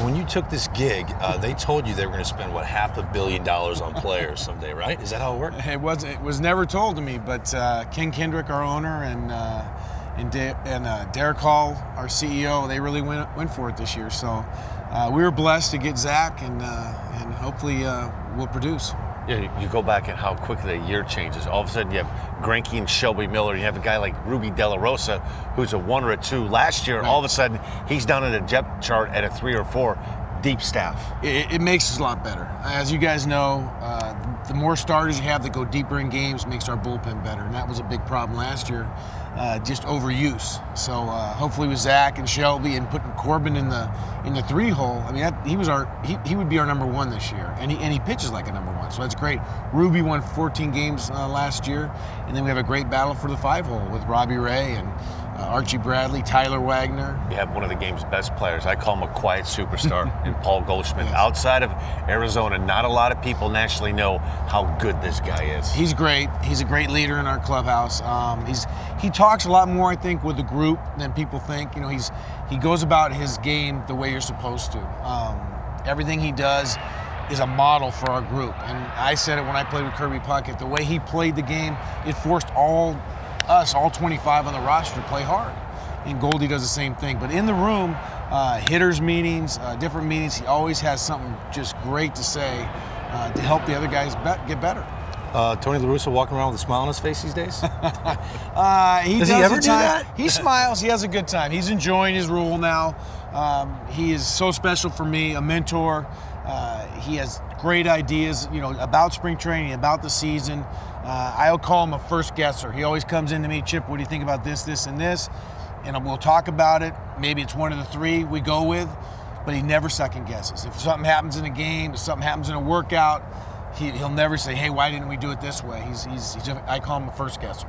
So when you took this gig, they told you they were going to spend, what, $500 million on players someday, right? Is that how it worked? It was never told to me, but Ken Kendrick, our owner, and Derek Hall, our CEO, they really went for it this year. So we were blessed to get Zack, and hopefully we'll produce. Yeah, you go back and how quickly the year changes. All of a sudden, you have Greinke and Shelby Miller. You have a guy like Ruby De La Rosa, who's a 1 or a 2. Last year, all of a sudden, he's down in a depth chart at a 3 or 4. Deep staff. It makes us a lot better. As you guys know, the more starters you have that go deeper in games makes our bullpen better, and that was a big problem last year, just overuse. So hopefully with Zack and Shelby and putting Corbin in the 3-hole, I mean he would be our number 1 this year, and he pitches like a number 1, so that's great. Ruby won 14 games last year, and then we have a great battle for the 5-hole with Robbie Ray and Archie Bradley, Tyler Wagner. You have one of the game's best players. I call him a quiet superstar in Paul Goldschmidt. Yes. Outside of Arizona, not a lot of people nationally know how good this guy is. He's great. He's a great leader in our clubhouse. He talks a lot more, I think, with the group than people think. You know, he goes about his game the way you're supposed to. Everything he does is a model for our group. And I said it when I played with Kirby Puckett. The way he played the game, it forced all 25 on the roster to play hard. And Goldie does the same thing. But in the room, hitters meetings, different meetings, he always has something just great to say to help the other guys get better. Tony La Russa walking around with a smile on his face these days? Does he ever do that? He smiles. He has a good time. He's enjoying his role now. He is so special for me, a mentor. He has great ideas, about spring training, about the season. I'll call him a first guesser. He always comes into me, Chip, what do you think about this, this, and this? And we'll talk about it. Maybe it's one of the 3 we go with, but he never second guesses. If something happens in a game, if something happens in a workout, he'll never say, hey, why didn't we do it this way? I call him a first guesser.